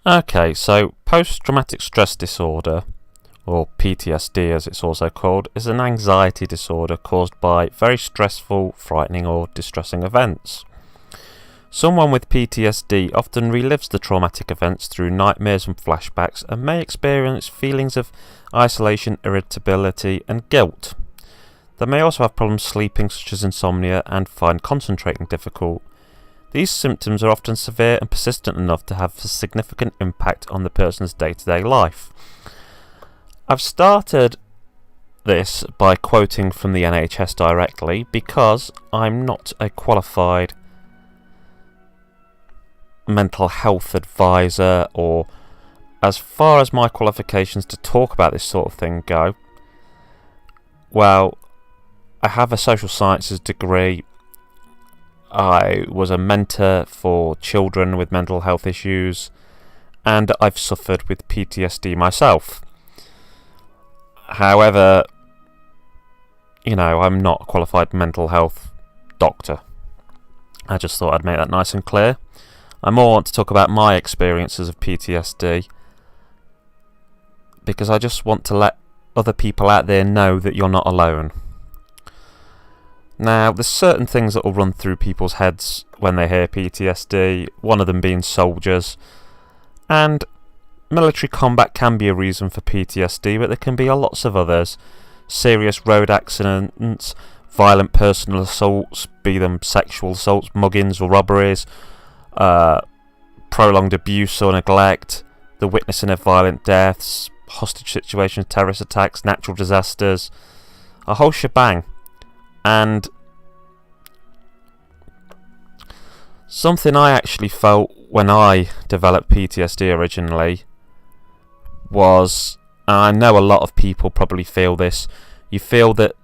Okay, so post-traumatic stress disorder, or PTSD as it's also called, is an anxiety disorder caused by very stressful, frightening or distressing events. Someone with PTSD often relives the traumatic events through nightmares and flashbacks and may experience feelings of isolation, irritability and guilt. They may also have problems sleeping, such as insomnia, and find concentrating difficult. These symptoms are often severe and persistent enough to have a significant impact on the person's day-to-day life. I've started this by quoting from the NHS directly because I'm not a qualified mental health advisor, or as far as my qualifications to talk about this sort of thing go, well, I have a social sciences degree. I was a mentor for children with mental health issues, and I've suffered with PTSD myself. However, I'm not a qualified mental health doctor. I just thought I'd make that nice and clear. I more want to talk about my experiences of PTSD because I just want to let other people out there know that you're not alone. Now, there's certain things that will run through people's heads when they hear PTSD, one of them being soldiers. And military combat can be a reason for PTSD, but there can be lots of others. Serious road accidents, violent personal assaults, be them sexual assaults, muggings or robberies, prolonged abuse or neglect, the witnessing of violent deaths, hostage situations, terrorist attacks, natural disasters, a whole shebang. And something I actually felt when I developed PTSD originally was, and I know a lot of people probably feel this, you feel that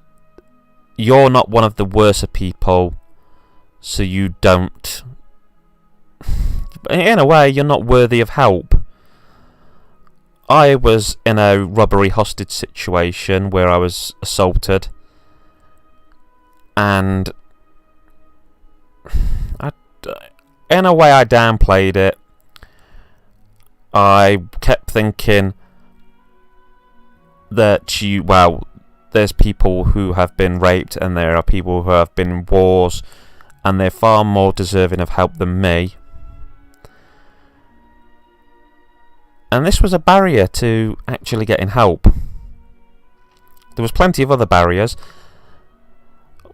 you're not one of the worser people, so you don't, in a way, you're not worthy of help. I was in a robbery hostage situation where I was assaulted, and in a way I downplayed it. I kept thinking that there's people who have been raped and there are people who have been in wars and they're far more deserving of help than me. And this was a barrier to actually getting help. There was plenty of other barriers.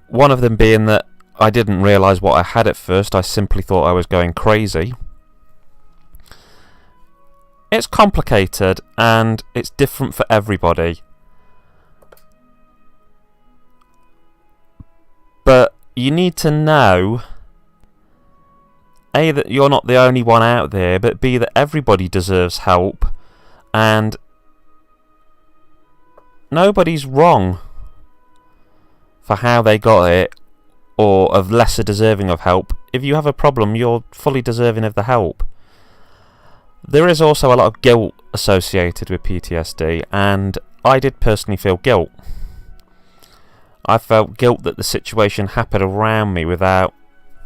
One of them being that I didn't realise what I had at first. I simply thought I was going crazy. It's complicated and it's different for everybody. But you need to know, A, that you're not the only one out there, but B, that everybody deserves help, and nobody's wrong for how they got it, or of lesser deserving of help. If you have a problem, you're fully deserving of the help. There is also a lot of guilt associated with PTSD, and I did personally feel guilt. I felt guilt that the situation happened around me without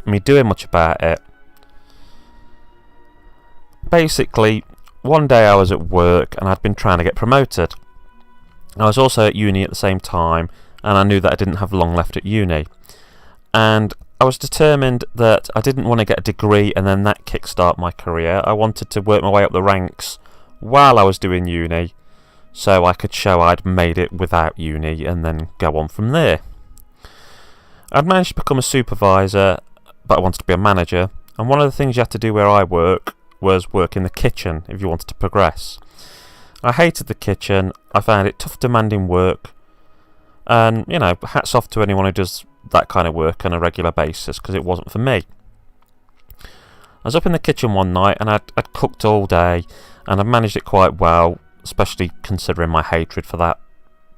me doing much about it. Basically, one day I was at work and I'd been trying to get promoted. I was also at uni at the same time, and I knew that I didn't have long left at uni. And I was determined that I didn't want to get a degree and then that kickstart my career. I wanted to work my way up the ranks while I was doing uni, so I could show I'd made it without uni and then go on from there. I'd managed to become a supervisor, but I wanted to be a manager, and one of the things you had to do where I work was work in the kitchen if you wanted to progress. I hated the kitchen. I found it tough, demanding work, and hats off to anyone who does that kind of work on a regular basis, because it wasn't for me. I was up in the kitchen one night and I'd cooked all day and I'd managed it quite well, especially considering my hatred for that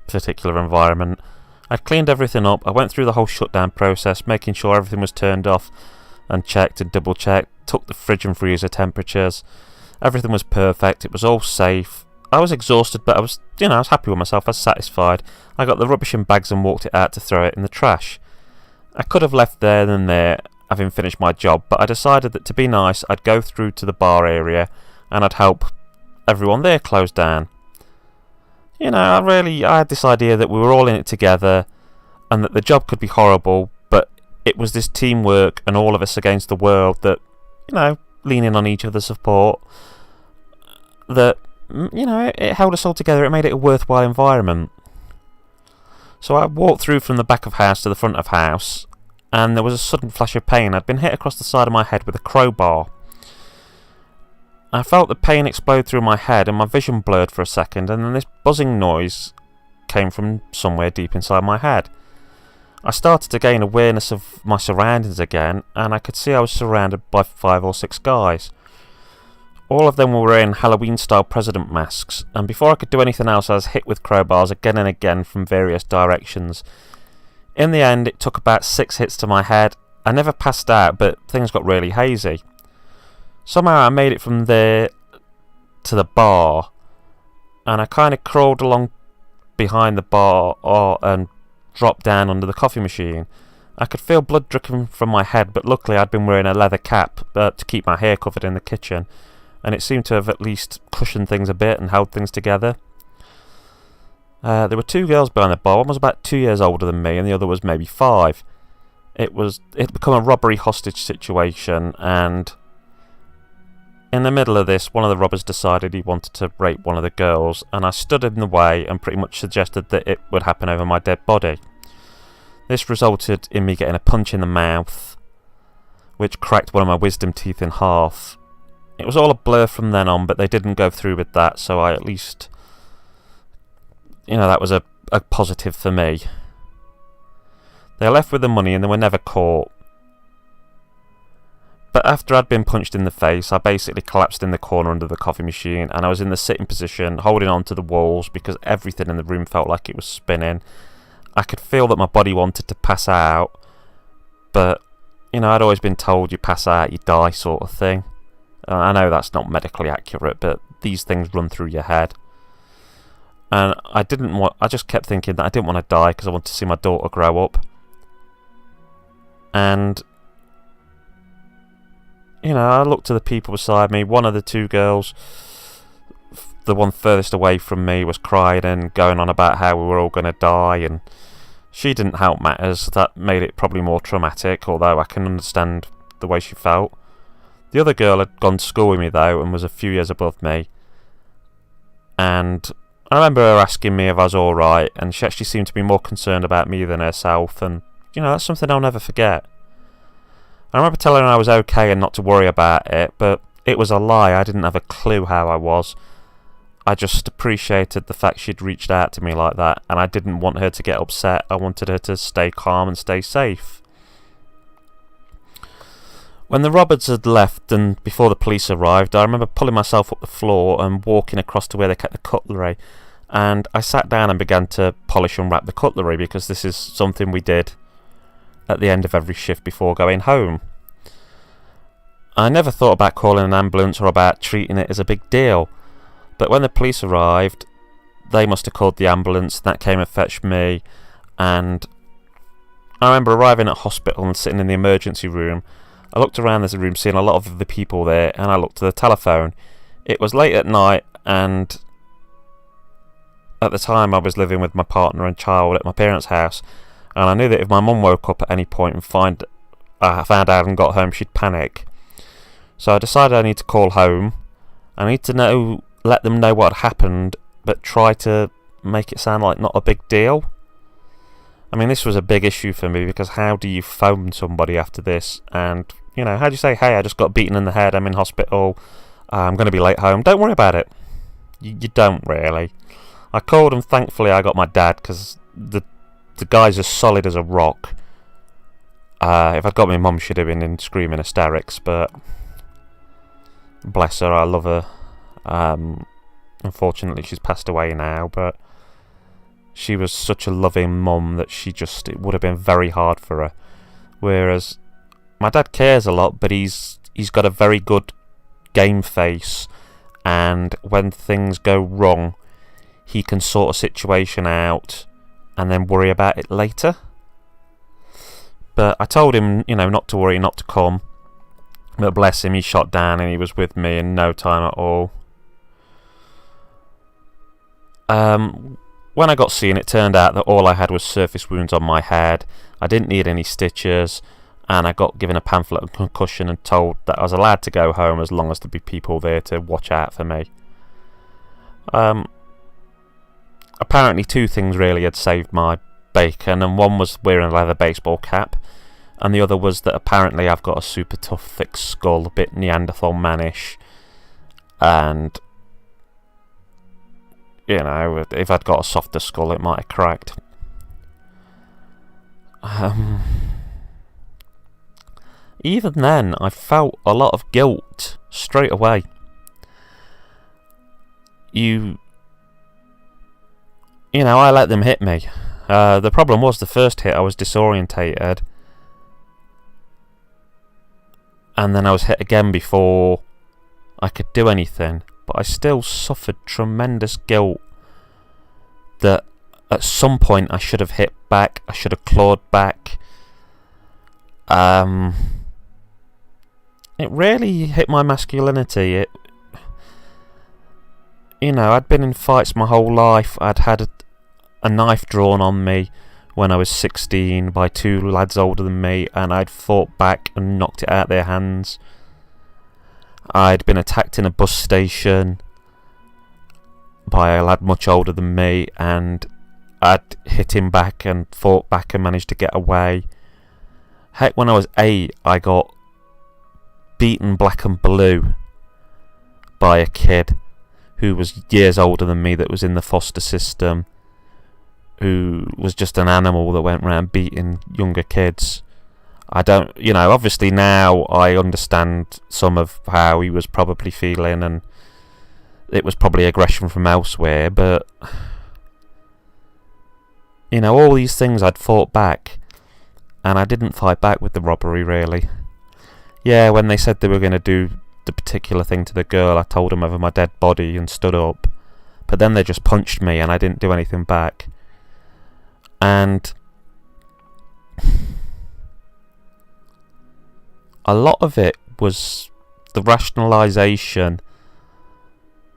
particular environment. I'd cleaned everything up. I went through the whole shutdown process, making sure everything was turned off and checked and double checked, took the fridge and freezer temperatures. Everything was perfect. It was all safe. I was exhausted, but I was happy with myself. I was satisfied. I got the rubbish in bags and walked it out to throw it in the trash. I could have left there than there, having finished my job, but I decided that to be nice, I'd go through to the bar area and I'd help everyone there close down. You know, I had this idea that we were all in it together and that the job could be horrible, but it was this teamwork and all of us against the world that, you know, leaning on each other's support, that, you know, it held us all together. It made it a worthwhile environment. So I walked through from the back of house to the front of house, and there was a sudden flash of pain. I'd been hit across the side of my head with a crowbar. I felt the pain explode through my head and my vision blurred for a second, and then this buzzing noise came from somewhere deep inside my head. I started to gain awareness of my surroundings again, and I could see I was surrounded by 5 or 6 guys. All of them were wearing Halloween-style president masks, and before I could do anything else I was hit with crowbars again and again from various directions. In the end, it took about 6 hits to my head. I never passed out, but things got really hazy. Somehow I made it from there to the bar, and I kind of crawled along behind the bar and dropped down under the coffee machine. I could feel blood dripping from my head, but luckily I'd been wearing a leather cap to keep my hair covered in the kitchen, and it seemed to have at least cushioned things a bit and held things together. There were 2 girls behind the bar. One was about 2 years older than me, and the other was maybe 5. It had become a robbery hostage situation, and in the middle of this, one of the robbers decided he wanted to rape one of the girls, and I stood in the way and pretty much suggested that it would happen over my dead body. This resulted in me getting a punch in the mouth, which cracked one of my wisdom teeth in half. It was all a blur from then on, but they didn't go through with that, so I at least, you know, that was a positive for me. They left with the money and they were never caught. But after I'd been punched in the face, I basically collapsed in the corner under the coffee machine, and I was in the sitting position, holding on to the walls because everything in the room felt like it was spinning. I could feel that my body wanted to pass out, but, you know, I'd always been told you pass out, you die sort of thing. I know that's not medically accurate, but these things run through your head. And I just kept thinking that I didn't want to die because I wanted to see my daughter grow up. And, you know, I looked to the people beside me. One of the 2 girls, the one furthest away from me, was crying and going on about how we were all going to die, and she didn't help matters. That made it probably more traumatic, although I can understand the way she felt. The other girl had gone to school with me, though, and was a few years above me. And I remember her asking me if I was alright, and she actually seemed to be more concerned about me than herself, and, you know, that's something I'll never forget. I remember telling her I was okay and not to worry about it, but it was a lie. I didn't have a clue how I was. I just appreciated the fact she'd reached out to me like that, and I didn't want her to get upset. I wanted her to stay calm and stay safe. When the robbers had left and before the police arrived, I remember pulling myself up the floor and walking across to where they kept the cutlery, and I sat down and began to polish and wrap the cutlery because this is something we did at the end of every shift before going home. I never thought about calling an ambulance or about treating it as a big deal, but when the police arrived, they must have called the ambulance. That came and fetched me, and I remember arriving at hospital and sitting in the emergency room. I looked around this room, seeing a lot of the people there, and I looked to the telephone. It was late at night, and at the time I was living with my partner and child at my parents' house, and I knew that if my mum woke up at any point and found out I hadn't got home, she'd panic. So I decided I need to call home. I need to let them know what had happened, but try to make it sound like not a big deal. I mean, this was a big issue for me, because how do you phone somebody after this? And, you know, how do you say, hey, I just got beaten in the head, I'm in hospital, I'm going to be late home? Don't worry about it. You don't really. I called, and thankfully I got my dad, because the guy's as solid as a rock. If I'd got my mum, she'd have been in screaming hysterics, but bless her, I love her. Unfortunately, she's passed away now, but she was such a loving mum that it would have been very hard for her. Whereas my dad cares a lot, but he's got a very good game face, and when things go wrong, he can sort a situation out and then worry about it later. But I told him, you know, not to worry, not to come. But bless him, he shot down and he was with me in no time at all. When I got seen, it turned out that all I had was surface wounds on my head. I didn't need any stitches, and I got given a pamphlet of concussion and told that I was allowed to go home as long as there'd be people there to watch out for me. Apparently 2 things really had saved my bacon, and one was wearing a leather baseball cap, and the other was that apparently I've got a super tough, thick skull, a bit Neanderthal manish, and you know, if I'd got a softer skull, it might have cracked. Even then, I felt a lot of guilt straight away. You know, I let them hit me. The problem was the first hit I was disorientated, and then I was hit again before I could do anything. But I still suffered tremendous guilt that at some point I should have hit back, I should have clawed back. It really hit my masculinity. I'd been in fights my whole life. I'd had a knife drawn on me when I was 16 by 2 lads older than me, and I'd fought back and knocked it out of their hands. I'd been attacked in a bus station by a lad much older than me, and I'd hit him back and fought back and managed to get away. Heck, when I was 8, I got beaten black and blue by a kid who was years older than me, that was in the foster system, who was just an animal that went around beating younger kids. Obviously now I understand some of how he was probably feeling, and it was probably aggression from elsewhere, but all these things I'd fought back, and I didn't fight back with the robbery really. Yeah, when they said they were going to do the particular thing to the girl, I told them over my dead body and stood up, but then they just punched me and I didn't do anything back. And a lot of it was the rationalisation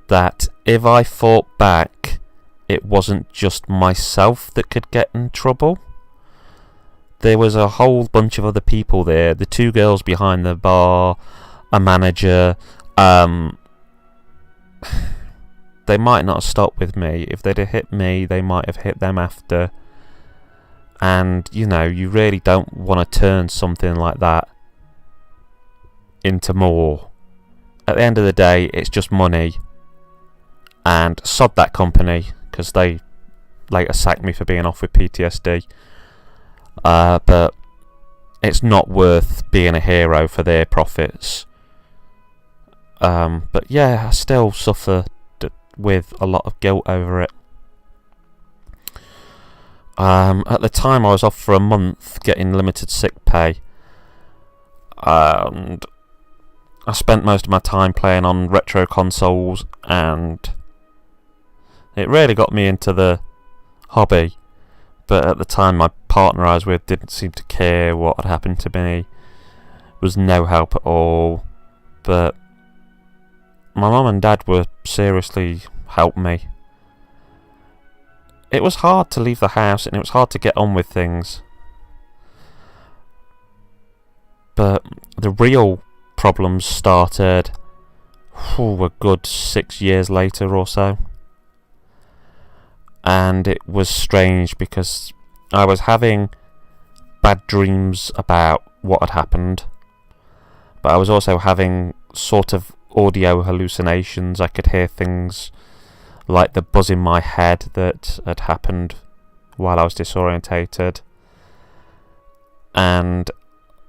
that if I fought back, it wasn't just myself that could get in trouble. There was a whole bunch of other people there, the 2 girls behind the bar, a manager. They might not have stopped with me. If they'd have hit me, they might have hit them after. And, you really don't want to turn something like that into more. At the end of the day, it's just money, and sod that company, because they later sacked me for being off with PTSD. But it's not worth being a hero for their profits. But yeah, I still suffer with a lot of guilt over it. At the time I was off for a month getting limited sick pay, and I spent most of my time playing on retro consoles, and it really got me into the hobby. But at the time, my partner I was with didn't seem to care what had happened to me. Was no help at all. But my mum and dad were seriously helped me. It was hard to leave the house, and it was hard to get on with things. But the real problems started a good 6 years later or so. And it was strange because I was having bad dreams about what had happened, but I was also having sort of audio hallucinations. I could hear things like the buzz in my head that had happened while I was disorientated. And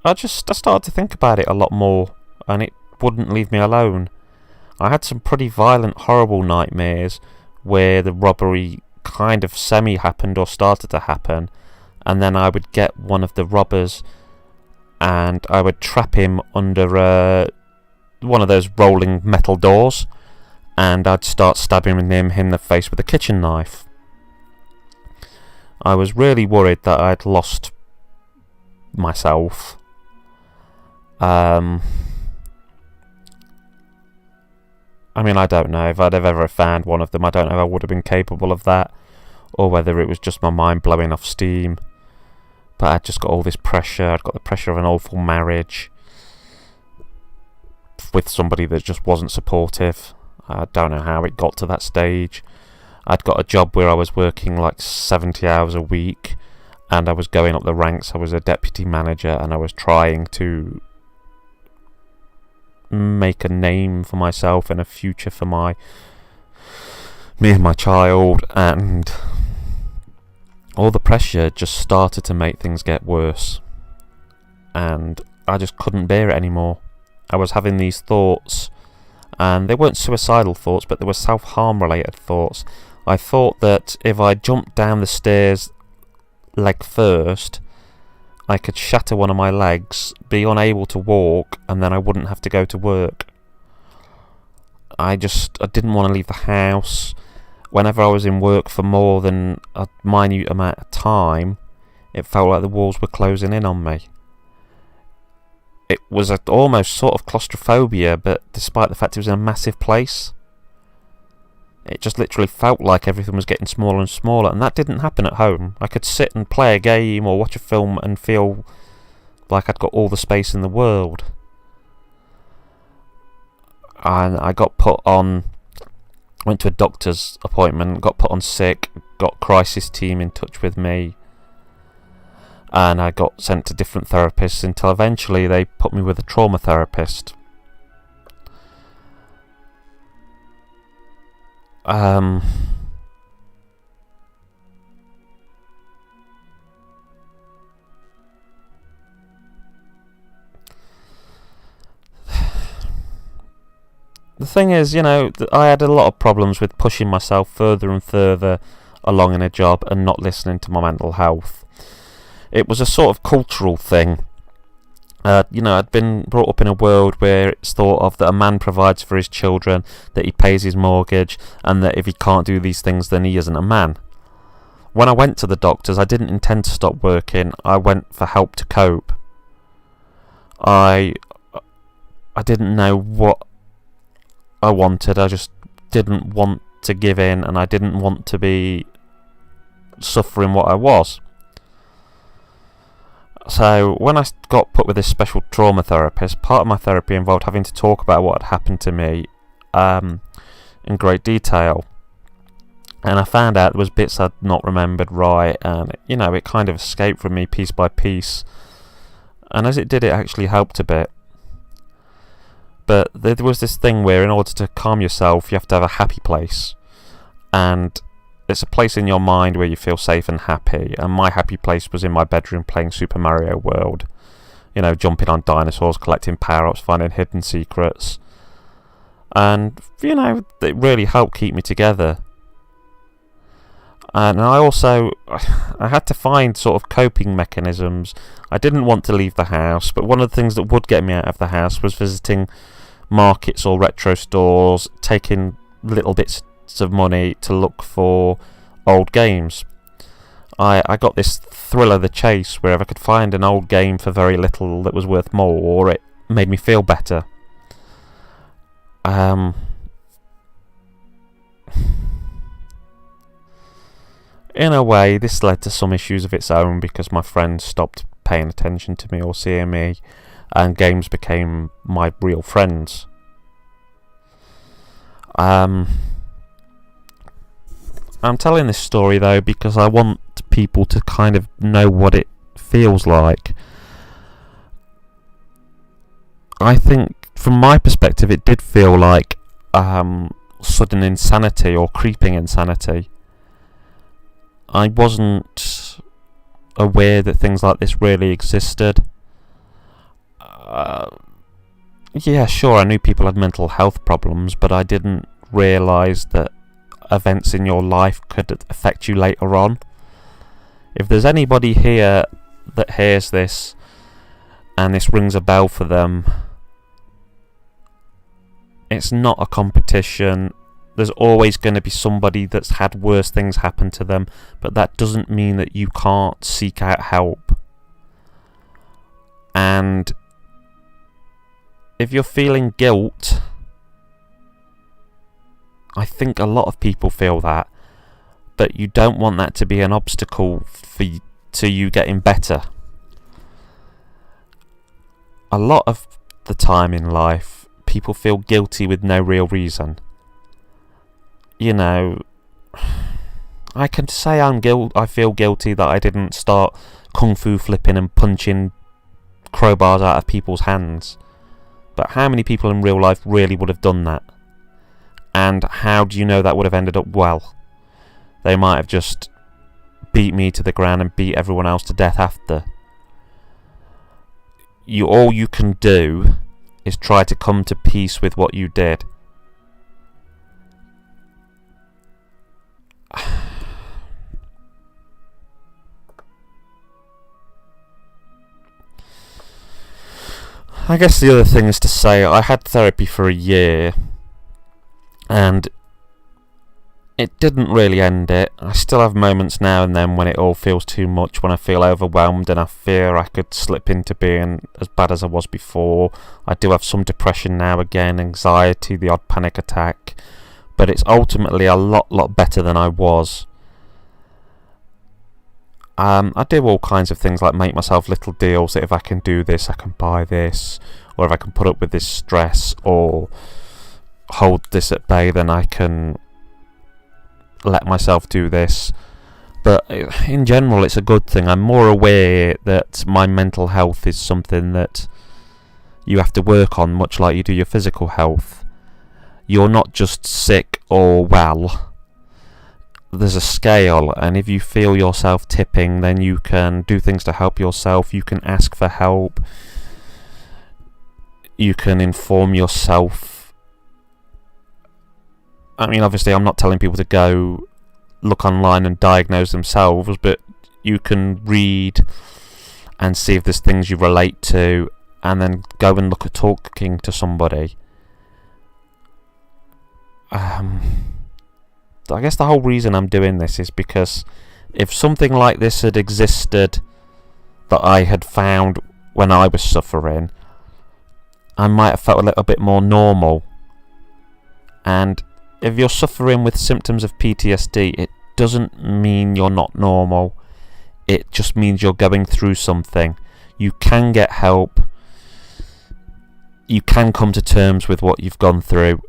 I started to think about it a lot more, and it wouldn't leave me alone. I had some pretty violent, horrible nightmares where the robbery kind of semi-happened or started to happen, and then I would get one of the robbers and I would trap him under one of those rolling metal doors, and I'd start stabbing him in the face with a kitchen knife. I was really worried that I'd lost myself. I mean, I don't know if I'd have ever found one of them. I don't know if I would have been capable of that, or whether it was just my mind blowing off steam. But I'd just got all this pressure. I'd got the pressure of an awful marriage with somebody that just wasn't supportive. I don't know how it got to that stage. I'd got a job where I was working like 70 hours a week, and I was going up the ranks. I was a deputy manager, and I was trying to make a name for myself and a future for me and my child, and all the pressure just started to make things get worse, and I just couldn't bear it anymore. I was having these thoughts, and they weren't suicidal thoughts, but they were self-harm related thoughts. I thought that if I jumped down the stairs leg first, I could shatter one of my legs, be unable to walk, and then I wouldn't have to go to work. I didn't want to leave the house. Whenever I was in work for more than a minute amount of time, it felt like the walls were closing in on me. It was almost sort of claustrophobia, but despite the fact it was in a massive place, it just literally felt like everything was getting smaller and smaller, and that didn't happen at home. I could sit and play a game or watch a film and feel like I'd got all the space in the world. And I got went to a doctor's appointment, got put on sick, got crisis team in touch with me, and I got sent to different therapists until eventually they put me with a trauma therapist. The thing is, I had a lot of problems with pushing myself further and further along in a job and not listening to my mental health. It was a sort of cultural thing. I'd been brought up in a world where it's thought of that a man provides for his children, that he pays his mortgage, and that if he can't do these things, then he isn't a man. When I went to the doctors, I didn't intend to stop working. I went for help to cope. I didn't know what I wanted. I just didn't want to give in, and I didn't want to be suffering what I was. So when I got put with this special trauma therapist, part of my therapy involved having to talk about what had happened to me in great detail. And I found out there was bits I'd not remembered right, and it kind of escaped from me piece by piece. And as it did, it actually helped a bit. But there was this thing where in order to calm yourself, you have to have a happy place. And it's a place in your mind where you feel safe and happy. And my happy place was in my bedroom playing Super Mario World. Jumping on dinosaurs, collecting power-ups, finding hidden secrets. And, it really helped keep me together. And I had to find sort of coping mechanisms. I didn't want to leave the house, but one of the things that would get me out of the house was visiting markets or retro stores, taking little bits of money to look for old games. I got this thrill of the chase where if I could find an old game for very little that was worth more, it made me feel better. In a way, this led to some issues of its own because my friends stopped paying attention to me or seeing me, and games became my real friends. I'm telling this story though because I want people to kind of know what it feels like. I think from my perspective it did feel like sudden insanity or creeping insanity. I wasn't aware that things like this really existed. Yeah, sure, I knew people had mental health problems, but I didn't realise that events in your life could affect you later on. If there's anybody here that hears this and this rings a bell for them, it's not a competition. There's always going to be somebody that's had worse things happen to them, but that doesn't mean that you can't seek out help. And if you're feeling guilt, I think a lot of people feel that, but you don't want that to be an obstacle to you getting better. A lot of the time in life, people feel guilty with no real reason. You know, I can say I feel guilty that I didn't start kung fu flipping and punching crowbars out of people's hands. But how many people in real life really would have done that? And how do you know that would have ended up well? They might have just beat me to the ground and beat everyone else to death after. All you can do is try to come to peace with what you did. I guess the other thing is to say I had therapy for a year and it didn't really end it. I still have moments now and then when it all feels too much, when I feel overwhelmed and I fear I could slip into being as bad as I was before. I do have some depression now again, anxiety, the odd panic attack, but it's ultimately a lot better than I was. I do all kinds of things like make myself little deals that if I can do this, I can buy this, or if I can put up with this stress or hold this at bay, then I can let myself do this. But in general, it's a good thing. I'm more aware that my mental health is something that you have to work on, much like you do your physical health. You're not just sick or well. There's a scale, and if you feel yourself tipping, then you can do things to help yourself. You can ask for help. You can inform yourself. I mean, obviously I'm not telling people to go look online and diagnose themselves, but you can read and see if there's things you relate to, and then go and look at talking to somebody. I guess the whole reason I'm doing this is because if something like this had existed that I had found when I was suffering, I might have felt a little bit more normal. And if you're suffering with symptoms of PTSD, it doesn't mean you're not normal. It just means you're going through something. You can get help. You can come to terms with what you've gone through.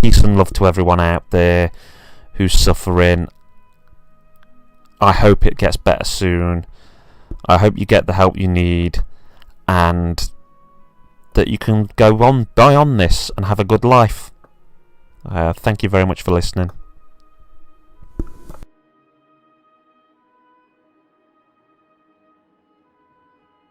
Peace and love to everyone out there who's suffering. I hope it gets better soon. I hope you get the help you need, and that you can go on, die on this and have a good life. Thank you very much for listening.